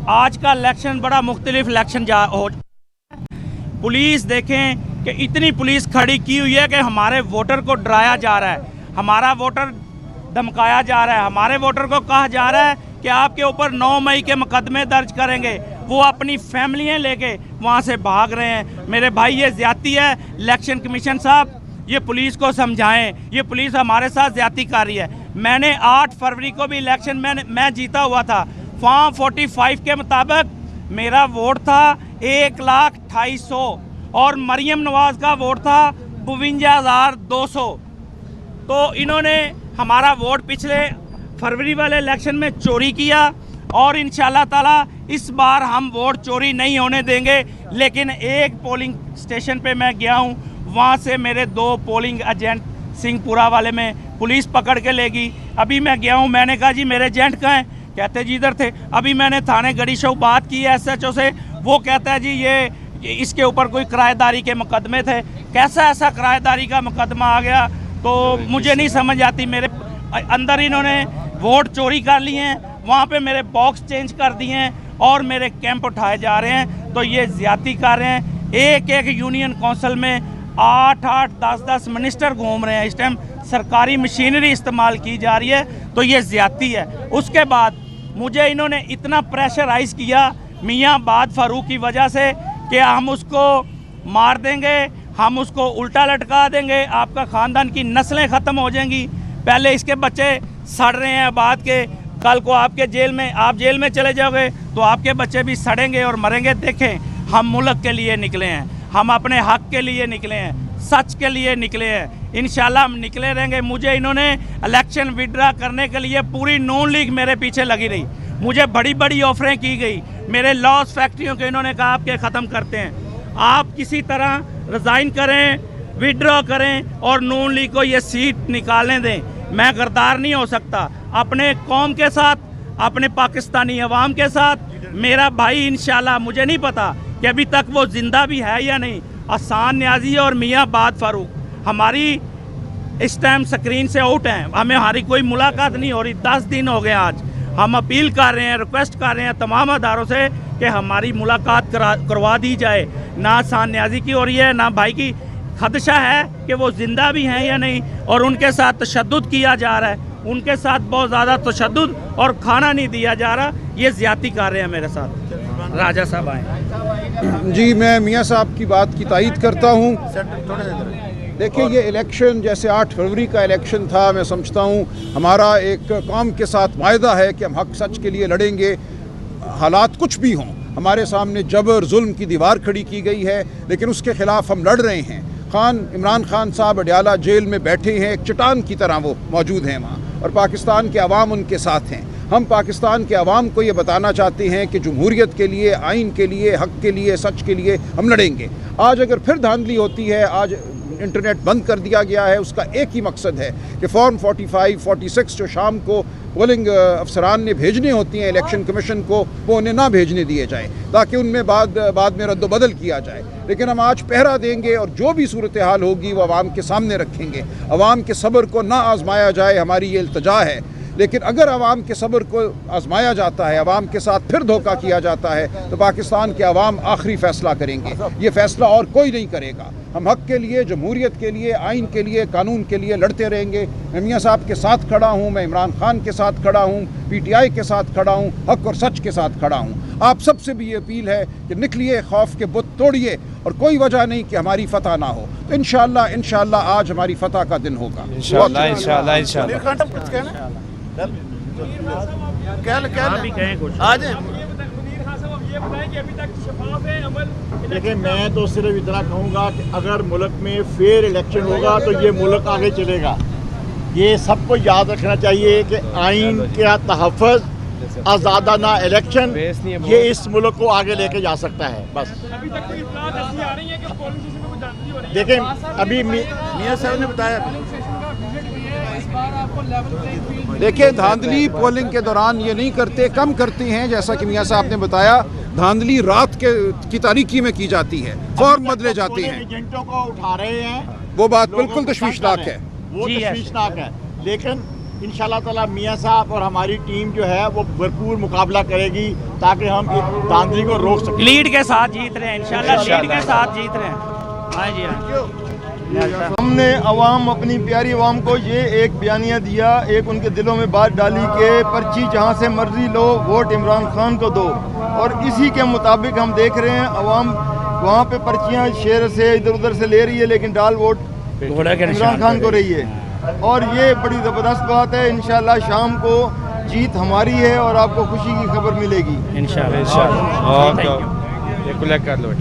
आज का इलेक्शन बड़ा मुख्तलिफ इलेक्शन हो। पुलिस देखें कि इतनी पुलिस खड़ी की हुई है कि हमारे वोटर को डराया जा रहा है, हमारा वोटर धमकाया जा रहा है, हमारे वोटर को कहा जा रहा है कि आपके ऊपर 9 मई के मुकदमे दर्ज करेंगे। वो अपनी फैमिलियाँ लेके वहाँ से भाग रहे हैं। मेरे भाई ये ज्यादती है। इलेक्शन कमीशन साहब ये पुलिस को समझाएं, ये पुलिस हमारे साथ ज्यादती कर रही है। मैंने 8 फरवरी को भी इलेक्शन मैं जीता हुआ था। फॉर्म 45 के मुताबिक मेरा वोट था 1,28,100 और मरियम नवाज का वोट था 52,200। तो इन्होंने हमारा वोट पिछले फरवरी वाले इलेक्शन में चोरी किया और इंशाल्लाह ताला इस बार हम वोट चोरी नहीं होने देंगे। लेकिन एक पोलिंग स्टेशन पे मैं गया हूँ, वहाँ से मेरे 2 पोलिंग एजेंट सिंहपुरा वाले में पुलिस पकड़ के लेगी। अभी मैं गया हूँ, मैंने कहा जी मेरे एजेंट कहाँ हैं? कहते जी इधर थे। अभी मैंने थाने गढ़ी शो बात की है SHO से, वो कहता है जी ये इसके ऊपर कोई किराएदारी के मुकदमे थे। कैसा ऐसा किराएदारी का मुकदमा आ गया तो मुझे नहीं समझ आती। मेरे अंदर इन्होंने वोट चोरी कर लिए हैं, वहाँ पे मेरे बॉक्स चेंज कर दिए हैं और मेरे कैंप उठाए जा रहे हैं। तो ये ज्यादती कर रहे हैं। एक यूनियन काउंसिल में 8-8, 10-10 मिनिस्टर घूम रहे हैं। इस टाइम सरकारी मशीनरी इस्तेमाल की जा रही है, तो ये ज्यादती है। उसके बाद मुझे इन्होंने इतना प्रेशराइज किया मियाँ बाद फारूक की वजह से कि हम उसको मार देंगे, हम उसको उल्टा लटका देंगे, आपका ख़ानदान की नस्लें ख़त्म हो जाएंगी। पहले इसके बच्चे सड़ रहे हैं बाद के, कल को आपके आप जेल में चले जाओगे तो आपके बच्चे भी सड़ेंगे और मरेंगे। देखें, हम मुल्क के लिए निकले हैं, हम अपने हक के लिए निकले हैं, सच के लिए निकले हैं। इंशाल्लाह हम निकले रहेंगे। मुझे इन्होंने इलेक्शन विड्रा करने के लिए पूरी नून लीग मेरे पीछे लगी रही। मुझे बड़ी बड़ी ऑफरें की गई। मेरे लॉस फैक्ट्रियों के इन्होंने कहा आपके ख़त्म करते हैं, आप किसी तरह रिज़ाइन करें, विड्रॉ करें और नून लीग को ये सीट निकालने दें। मैं गद्दार नहीं हो सकता। अपने कौम के साथ, अपने पाकिस्तानी अवाम के साथ मेरा भाई इंशाल्लाह, मुझे नहीं पता कि अभी तक वो जिंदा भी है या नहीं, अहसान न्याजी और मियाँ बाद फारूक हमारी इस टाइम स्क्रीन से आउट हैं। हमारी कोई मुलाकात नहीं हो रही। 10 दिन हो गए आज। हम अपील कर रहे हैं, रिक्वेस्ट कर रहे हैं तमाम अदारों से कि हमारी मुलाकात करवा दी जाए। ना अहसान न्याजी की हो रही है, ना भाई की। खदशा है कि वो ज़िंदा भी हैं या नहीं, और उनके साथ तशद्दुद किया जा रहा है। उनके साथ बहुत ज़्यादा तशद्दुद और खाना नहीं दिया जा रहा। ये ज़्यादती कर रहे हैं मेरे साथ। राजा साहब आए। जी, मैं मियाँ साहब की बात की तायीद करता हूँ। देखिए, ये इलेक्शन जैसे 8 फरवरी का इलेक्शन था, मैं समझता हूँ हमारा एक कौम के साथ वायदा है कि हम हक सच के लिए लड़ेंगे, हालात कुछ भी हों। हमारे सामने जबर जुल्म की दीवार खड़ी की गई है, लेकिन उसके ख़िलाफ़ हम लड़ रहे हैं। इमरान खान साहब अडयाला जेल में बैठे हैं, एक चट्टान की तरह वो मौजूद हैं वहाँ, और पाकिस्तान के अवाम उनके साथ हैं। हम पाकिस्तान के अवाम को ये बताना चाहते हैं कि जमहूरियत के लिए, आइन के लिए, हक़ के लिए, सच के लिए हम लड़ेंगे। आज अगर फिर धांधली होती है, आज इंटरनेट बंद कर दिया गया है, उसका एक ही मकसद है कि फॉर्म 45, 46 जो शाम को पोलिंग अफसरान ने भेजने होती हैं इलेक्शन कमीशन को, वो उन्हें ना भेजने दिए जाएँ ताकि उनमें बाद में रद्दबदल किया जाए। लेकिन हम आज पहरा देंगे और जो भी सूरत हाल होगी वो अवाम के सामने रखेंगे। अवाम के सब्र को ना आजमाया जाए, हमारी ये इल्तजा है। लेकिन अगर अवाम के सब्र को आजमाया जाता है, अवाम के साथ फिर धोखा किया जाता है, तो पाकिस्तान के अवाम आखिरी फ़ैसला करेंगे। ये फ़ैसला और कोई नहीं करेगा। हम हक़ के लिए, जमहूरियत के लिए, आइन के लिए, कानून के लिए लड़ते रहेंगे। मैं मियाँ साहब के साथ खड़ा हूँ, मैं इमरान खान के साथ खड़ा हूँ, PTI के साथ खड़ा हूँ, हक़ और सच के साथ खड़ा हूँ। आप सबसे भी ये अपील है कि निकलिए, खौफ के बुत तोड़िए, और कोई वजह नहीं कि हमारी फतह ना हो। तो इंशाअल्लाह आज हमारी फतह का दिन होगा। देखिए, मैं तो सिर्फ इतना कहूँगा कि अगर मुल्क में फेयर इलेक्शन होगा तो ये मुल्क आगे चलेगा। ये सबको याद रखना चाहिए कि आइन का तहफ़्फ़ुज़, आज़ादाना इलेक्शन, ये इस मुल्क को आगे लेके जा सकता है। बस देखें, अभी मियाँ साहब ने बताया। देखिए, धांधली पोलिंग के दौरान ये नहीं करते, कम करते हैं। जैसा कि मियाँ साहब ने बताया, धांधली रात की तारीकी में की जाती है, फॉर्म बदले जाते हैं, एजेंटों को उठा रहे हैं। वो बात बिल्कुल तशवीशनाक है। वो तशवीशनाक है। लेकिन इंशाल्लाह ताला मियाँ साहब और हमारी टीम जो है वो भरपूर मुकाबला करेगी ताकि हम इस धांधली को रोक सकें। लीड के साथ जीत रहे हैं इंशाल्लाह, लीड के साथ जीत रहे हैं। हाँ जी हाँ। हमने अवाम, अपनी प्यारी अवाम को ये एक बयानिया दिया, एक उनके दिलों में बात डाली कि पर्ची जहाँ से मर्जी लो, वोट इमरान खान को दो। और इसी के मुताबिक हम देख रहे हैं अवाम वहाँ पे पर्चियाँ शेर से इधर उधर से ले रही है, लेकिन डाल वोट इमरान खान को रही है। और ये बड़ी ज़बरदस्त बात है। इंशाल्लाह शाम को जीत हमारी है और आपको खुशी की खबर मिलेगी इंशाल्लाह। ये कुल कर लो।